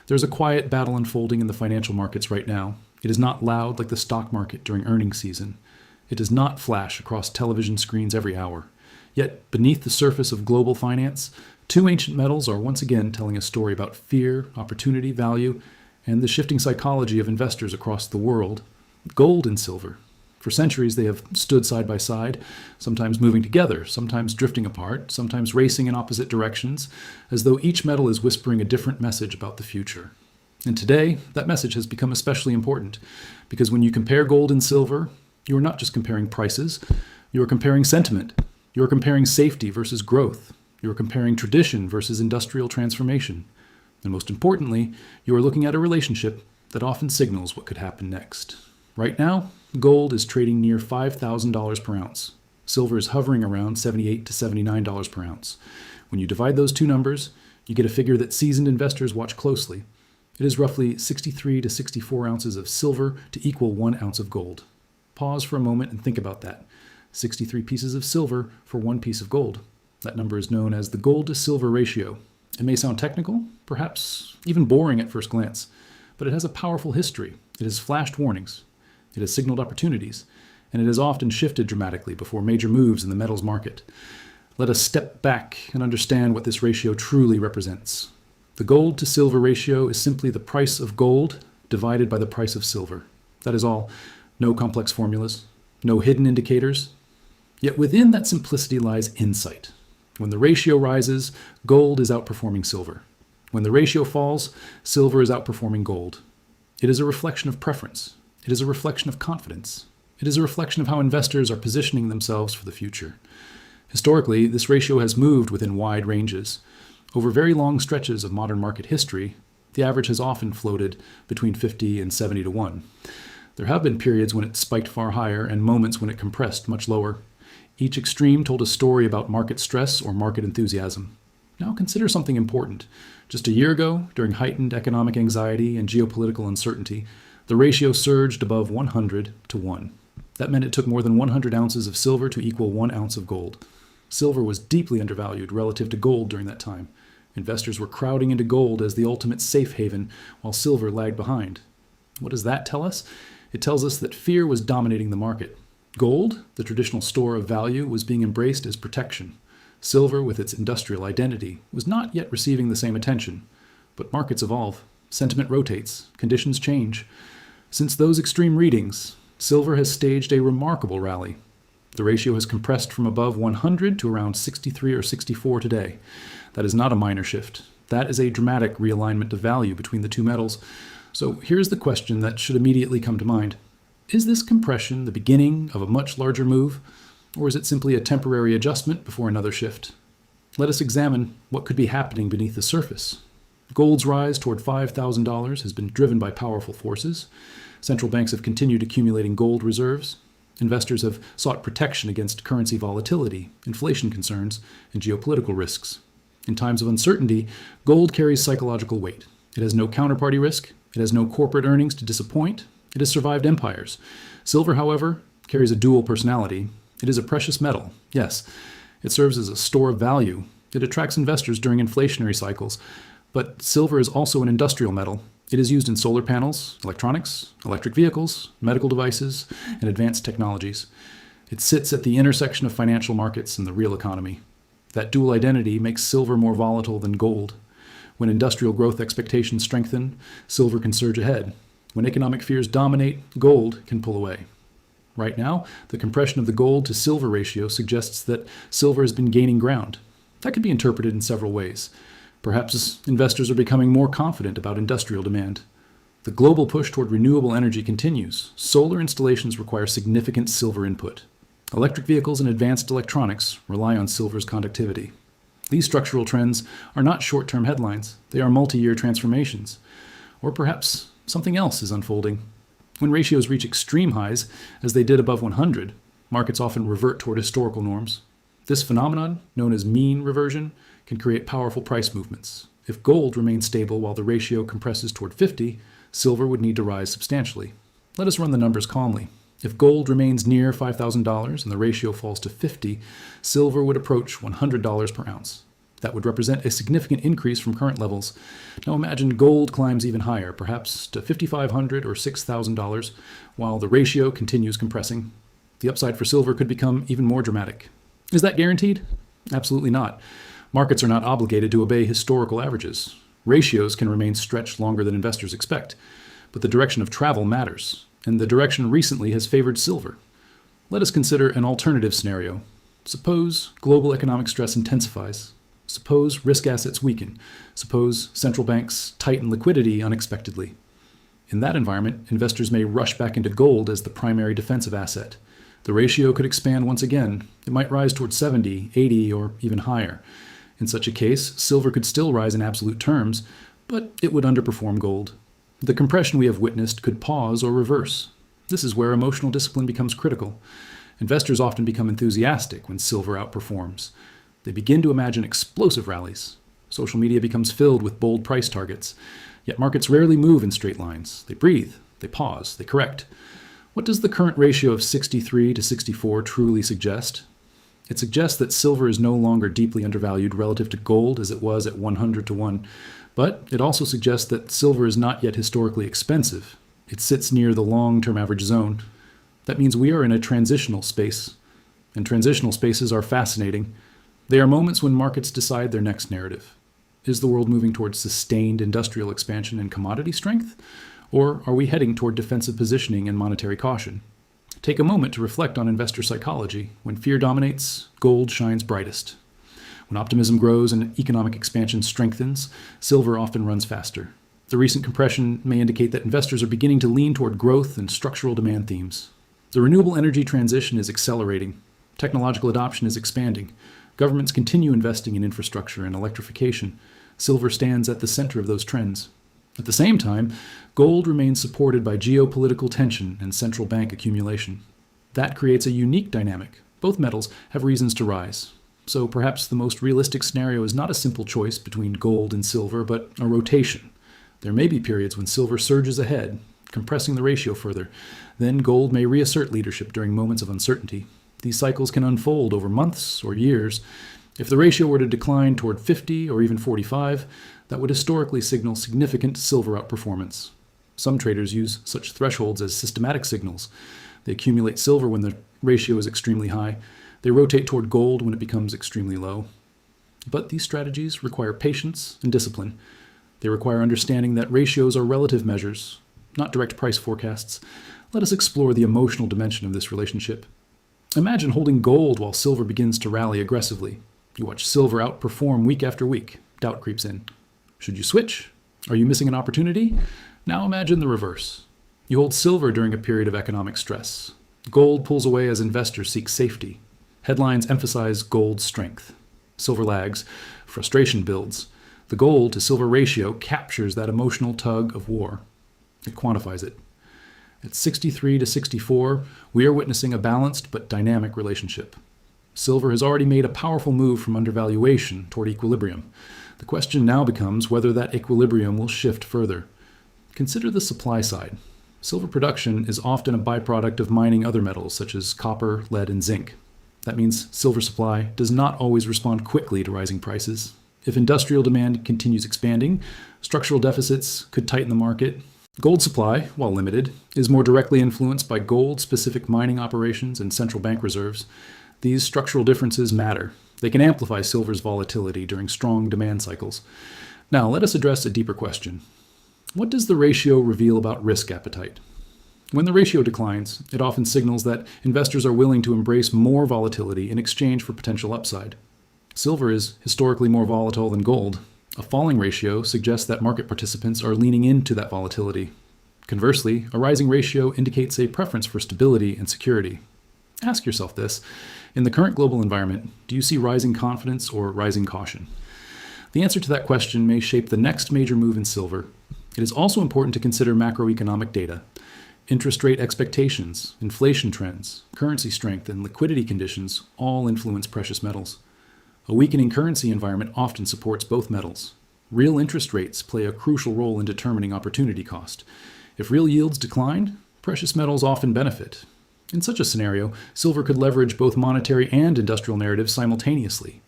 There's a quiet battle unfolding in the financial markets right now. It is not loud like the stock market during earnings season. It does not flash across television screens every hour. Yet, beneath the surface of global finance, two ancient metals are once again telling a story about fear, opportunity, value, and the shifting psychology of investors across the world: gold and silver. For centuries, they have stood side by side, sometimes moving together, sometimes drifting apart, sometimes racing in opposite directions, as though each metal is whispering a different message about the future. And today, that message has become especially important, because when you compare gold and silver, you are not just comparing prices, you are comparing sentiment, you are comparing safety versus growth, you are comparing tradition versus industrial transformation, and most importantly, you are looking at a relationship that often signals what could happen next. Right now, gold is trading near $5,000 per ounce. Silver is hovering around $78 to $79 per ounce. When you divide those two numbers, you get a figure that seasoned investors watch closely. It is roughly 63 to 64 ounces of silver to equal 1 ounce of gold. Pause for a moment and think about that. 63 pieces of silver for 1 piece of gold. That number is known as the gold to silver ratio. It may sound technical, perhaps even boring at first glance, but it has a powerful history. It has flashed warnings. It has signaled opportunities, and it has often shifted dramatically before major moves in the metals market. Let us step back and understand what this ratio truly represents. The gold to silver ratio is simply the price of gold divided by the price of silver. That is all. No complex formulas, no hidden indicators. Yet within that simplicity lies insight. When the ratio rises, gold is outperforming silver. When the ratio falls, silver is outperforming gold. It is a reflection of preference. It is a reflection of confidence. It is a reflection of how investors are positioning themselves for the future. Historically, this ratio has moved within wide ranges. Over very long stretches of modern market history, the average has often floated between 50 and 70 to 1. There have been periods when it spiked far higher and moments when it compressed much lower. Each extreme told a story about market stress or market enthusiasm. Now consider something important. Just a year ago, during heightened economic anxiety and geopolitical uncertainty, the ratio surged above 100 to 1. That meant it took more than 100 ounces of silver to equal 1 ounce of gold. Silver was deeply undervalued relative to gold during that time. Investors were crowding into gold as the ultimate safe haven, while silver lagged behind. What does that tell us? It tells us that fear was dominating the market. Gold, the traditional store of value, was being embraced as protection. Silver, with its industrial identity, was not yet receiving the same attention. But markets evolve. Sentiment rotates. Conditions change. Since those extreme readings, silver has staged a remarkable rally. The ratio has compressed from above 100 to around 63 or 64 today. That is not a minor shift. That is a dramatic realignment of value between the two metals. So here's the question that should immediately come to mind. Is this compression the beginning of a much larger move, or is it simply a temporary adjustment before another shift? Let us examine what could be happening beneath the surface. Gold's rise toward $5,000 has been driven by powerful forces. Central banks have continued accumulating gold reserves. Investors have sought protection against currency volatility, inflation concerns, and geopolitical risks. In times of uncertainty, gold carries psychological weight. It has no counterparty risk. It has no corporate earnings to disappoint. It has survived empires. Silver, however, carries a dual personality. It is a precious metal, yes. It serves as a store of value. It attracts investors during inflationary cycles. But silver is also an industrial metal. It is used in solar panels, electronics, electric vehicles, medical devices, and advanced technologies. It sits at the intersection of financial markets and the real economy. That dual identity makes silver more volatile than gold. When industrial growth expectations strengthen, silver can surge ahead. When economic fears dominate, gold can pull away. Right now, the compression of the gold to silver ratio suggests that silver has been gaining ground. That could be interpreted in several ways. Perhaps investors are becoming more confident about industrial demand. The global push toward renewable energy continues. Solar installations require significant silver input. Electric vehicles and advanced electronics rely on silver's conductivity. These structural trends are not short-term headlines. They are multi-year transformations. Or perhaps something else is unfolding. When ratios reach extreme highs, as they did above 100, markets often revert toward historical norms. This phenomenon, known as mean reversion, can create powerful price movements. If gold remains stable while the ratio compresses toward 50, silver would need to rise substantially. Let us run the numbers calmly. If gold remains near $5,000 and the ratio falls to 50, silver would approach $100 per ounce. That would represent a significant increase from current levels. Now imagine gold climbs even higher, perhaps to $5,500 or $6,000, while the ratio continues compressing. The upside for silver could become even more dramatic. Is that guaranteed? Absolutely not. Markets are not obligated to obey historical averages. Ratios can remain stretched longer than investors expect, but the direction of travel matters, and the direction recently has favored silver. Let us consider an alternative scenario. Suppose global economic stress intensifies. Suppose risk assets weaken. Suppose central banks tighten liquidity unexpectedly. In that environment, investors may rush back into gold as the primary defensive asset. The ratio could expand once again. It might rise towards 70, 80, or even higher. In such a case, silver could still rise in absolute terms, but it would underperform gold. The compression we have witnessed could pause or reverse. This is where emotional discipline becomes critical. Investors often become enthusiastic when silver outperforms. They begin to imagine explosive rallies. Social media becomes filled with bold price targets. Yet markets rarely move in straight lines. They breathe, they pause, they correct. What does the current ratio of 63 to 64 truly suggest? It suggests that silver is no longer deeply undervalued relative to gold as it was at 100 to 1. But it also suggests that silver is not yet historically expensive. It sits near the long-term average zone. That means we are in a transitional space. And transitional spaces are fascinating. They are moments when markets decide their next narrative. Is the world moving towards sustained industrial expansion and commodity strength? Or are we heading toward defensive positioning and monetary caution? Take a moment to reflect on investor psychology. When fear dominates, gold shines brightest. When optimism grows and economic expansion strengthens, silver often runs faster. The recent compression may indicate that investors are beginning to lean toward growth and structural demand themes. The renewable energy transition is accelerating. Technological adoption is expanding. Governments continue investing in infrastructure and electrification. Silver stands at the center of those trends. At the same time, gold remains supported by geopolitical tension and central bank accumulation. That creates a unique dynamic. Both metals have reasons to rise. So perhaps the most realistic scenario is not a simple choice between gold and silver, but a rotation. There may be periods when silver surges ahead, compressing the ratio further. Then gold may reassert leadership during moments of uncertainty. These cycles can unfold over months or years. If the ratio were to decline toward 50 or even 45, that would historically signal significant silver outperformance. Some traders use such thresholds as systematic signals. They accumulate silver when the ratio is extremely high. They rotate toward gold when it becomes extremely low. But these strategies require patience and discipline. They require understanding that ratios are relative measures, not direct price forecasts. Let us explore the emotional dimension of this relationship. Imagine holding gold while silver begins to rally aggressively. You watch silver outperform week after week. Doubt creeps in. Should you switch? Are you missing an opportunity? Now imagine the reverse. You hold silver during a period of economic stress. Gold pulls away as investors seek safety. Headlines emphasize gold's strength. Silver lags. Frustration builds. The gold to silver ratio captures that emotional tug of war. It quantifies it. At 63 to 64, we are witnessing a balanced but dynamic relationship. Silver has already made a powerful move from undervaluation toward equilibrium. The question now becomes whether that equilibrium will shift further. Consider the supply side. Silver production is often a byproduct of mining other metals such as copper, lead, and zinc. That means silver supply does not always respond quickly to rising prices. If industrial demand continues expanding, structural deficits could tighten the market. Gold supply, while limited, is more directly influenced by gold-specific mining operations and central bank reserves. These structural differences matter. They can amplify silver's volatility during strong demand cycles. Now, let us address a deeper question. What does the ratio reveal about risk appetite? When the ratio declines, it often signals that investors are willing to embrace more volatility in exchange for potential upside. Silver is historically more volatile than gold. A falling ratio suggests that market participants are leaning into that volatility. Conversely, a rising ratio indicates a preference for stability and security. Ask yourself this. In the current global environment, do you see rising confidence or rising caution? The answer to that question may shape the next major move in silver. It is also important to consider macroeconomic data. Interest rate expectations, inflation trends, currency strength, and liquidity conditions all influence precious metals. A weakening currency environment often supports both metals. Real interest rates play a crucial role in determining opportunity cost. If real yields decline, precious metals often benefit. In such a scenario, silver could leverage both monetary and industrial narratives simultaneously.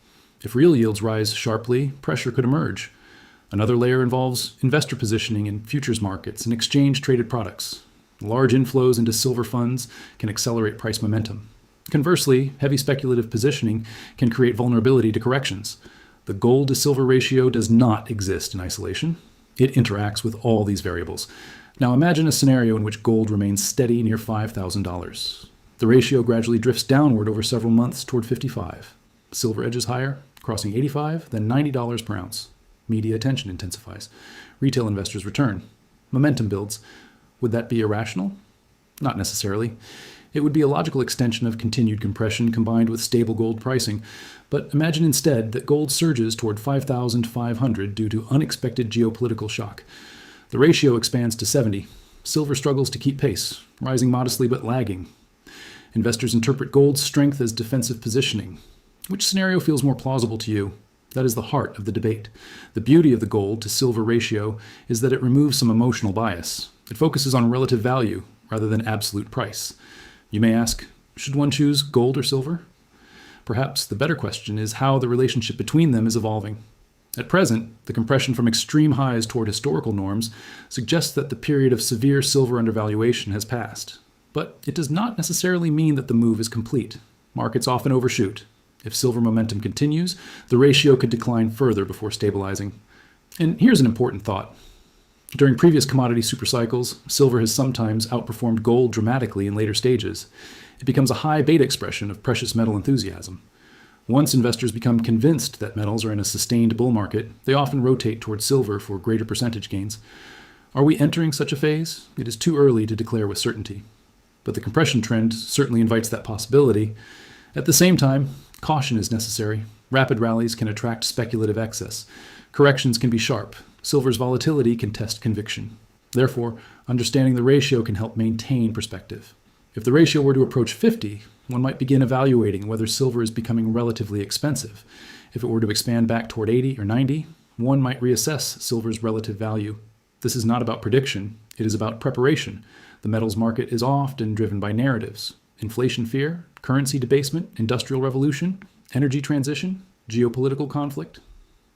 If real yields rise sharply, pressure could emerge. Another layer involves investor positioning in futures markets and exchange-traded products. Large inflows into silver funds can accelerate price momentum. Conversely, heavy speculative positioning can create vulnerability to corrections. The gold to silver ratio does not exist in isolation. It interacts with all these variables. Now imagine a scenario in which gold remains steady near $5,000. The ratio gradually drifts downward over several months toward 55. Silver edges higher, crossing 85, then $90 per ounce. Media attention intensifies. Retail investors return. Momentum builds. Would that be irrational? Not necessarily. It would be a logical extension of continued compression combined with stable gold pricing. But imagine instead that gold surges toward 5,500 due to unexpected geopolitical shock. The ratio expands to 70. Silver struggles to keep pace, rising modestly but lagging. Investors interpret gold's strength as defensive positioning. Which scenario feels more plausible to you? That is the heart of the debate. The beauty of the gold to silver ratio is that it removes some emotional bias. It focuses on relative value rather than absolute price. You may ask, should one choose gold or silver? Perhaps the better question is how the relationship between them is evolving. At present, the compression from extreme highs toward historical norms suggests that the period of severe silver undervaluation has passed. But it does not necessarily mean that the move is complete. Markets often overshoot. If silver momentum continues, the ratio could decline further before stabilizing. And here's an important thought. During previous commodity supercycles, silver has sometimes outperformed gold dramatically in later stages. It becomes a high beta expression of precious metal enthusiasm. Once investors become convinced that metals are in a sustained bull market, they often rotate towards silver for greater percentage gains. Are we entering such a phase? It is too early to declare with certainty. But the compression trend certainly invites that possibility. At the same time, caution is necessary. Rapid rallies can attract speculative excess. Corrections can be sharp. Silver's volatility can test conviction. Therefore, understanding the ratio can help maintain perspective. If the ratio were to approach 50, one might begin evaluating whether silver is becoming relatively expensive. If it were to expand back toward 80 or 90, one might reassess silver's relative value. This is not about prediction. It is about preparation. The metals market is often driven by narratives. Inflation fear, currency debasement, industrial revolution, energy transition, geopolitical conflict.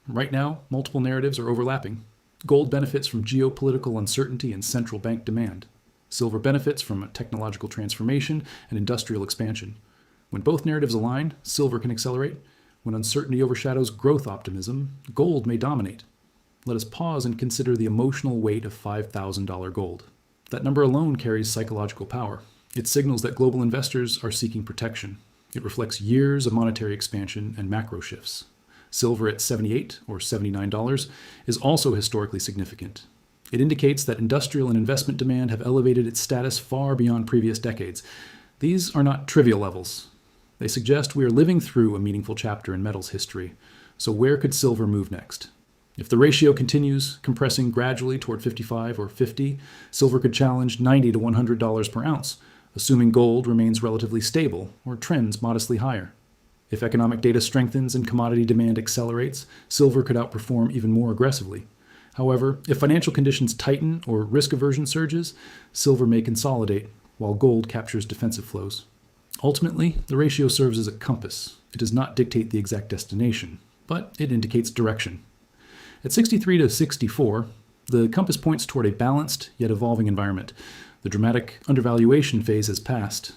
Right now, multiple narratives are overlapping. Gold benefits from geopolitical uncertainty and central bank demand. Silver benefits from a technological transformation and industrial expansion. When both narratives align, silver can accelerate. When uncertainty overshadows growth optimism, gold may dominate. Let us pause and consider the emotional weight of $5,000 gold. That number alone carries psychological power. It signals that global investors are seeking protection. It reflects years of monetary expansion and macro shifts. Silver at $78 or $79 is also historically significant. It indicates that industrial and investment demand have elevated its status far beyond previous decades. These are not trivial levels. They suggest we are living through a meaningful chapter in metals history. So where could silver move next? If the ratio continues compressing gradually toward 55 or 50, silver could challenge $90 to $100 per ounce, assuming gold remains relatively stable or trends modestly higher. If economic data strengthens and commodity demand accelerates, silver could outperform even more aggressively. However, if financial conditions tighten or risk aversion surges, silver may consolidate, while gold captures defensive flows. Ultimately, the ratio serves as a compass. It does not dictate the exact destination, but it indicates direction. At 63 to 64, the compass points toward a balanced yet evolving environment. The dramatic undervaluation phase has passed.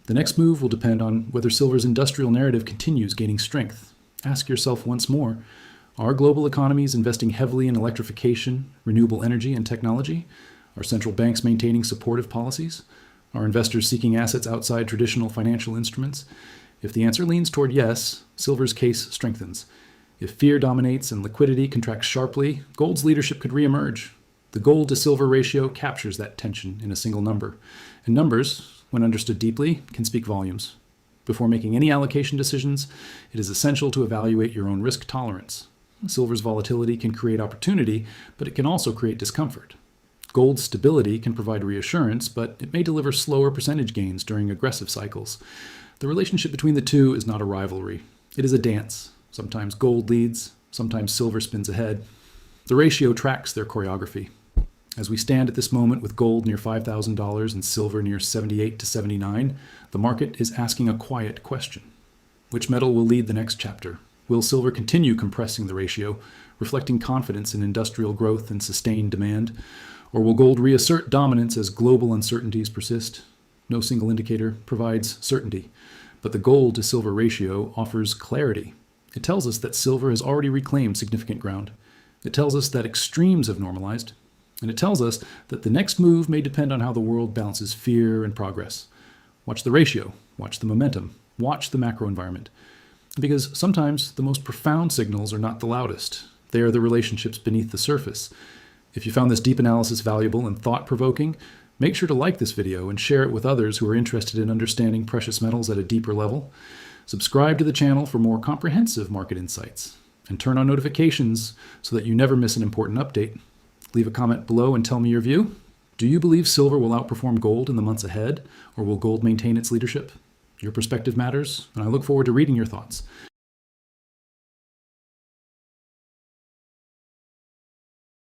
The next move will depend on whether silver's industrial narrative continues gaining strength. Ask yourself once more, are global economies investing heavily in electrification, renewable energy, and technology? Are central banks maintaining supportive policies? Are investors seeking assets outside traditional financial instruments? If the answer leans toward yes, silver's case strengthens. If fear dominates and liquidity contracts sharply, gold's leadership could reemerge. The gold to silver ratio captures that tension in a single number. And numbers, when understood deeply, can speak volumes. Before making any allocation decisions, it is essential to evaluate your own risk tolerance. Silver's volatility can create opportunity, but it can also create discomfort. Gold's stability can provide reassurance, but it may deliver slower percentage gains during aggressive cycles. The relationship between the two is not a rivalry. It is a dance. Sometimes gold leads, sometimes silver spins ahead. The ratio tracks their choreography. As we stand at this moment with gold near $5,000 and silver near 78 to 79, the market is asking a quiet question. Which metal will lead the next chapter? Will silver continue compressing the ratio, reflecting confidence in industrial growth and sustained demand? Or will gold reassert dominance as global uncertainties persist? No single indicator provides certainty, but the gold to silver ratio offers clarity. It tells us that silver has already reclaimed significant ground. It tells us that extremes have normalized. And it tells us that the next move may depend on how the world balances fear and progress. Watch the ratio, watch the momentum, watch the macro environment. Because sometimes the most profound signals are not the loudest. They are the relationships beneath the surface. If you found this deep analysis valuable and thought-provoking, make sure to like this video and share it with others who are interested in understanding precious metals at a deeper level. Subscribe to the channel for more comprehensive market insights. And turn on notifications so that you never miss an important update. Leave a comment below and tell me your view. Do you believe silver will outperform gold in the months ahead, or will gold maintain its leadership? Your perspective matters, and I look forward to reading your thoughts.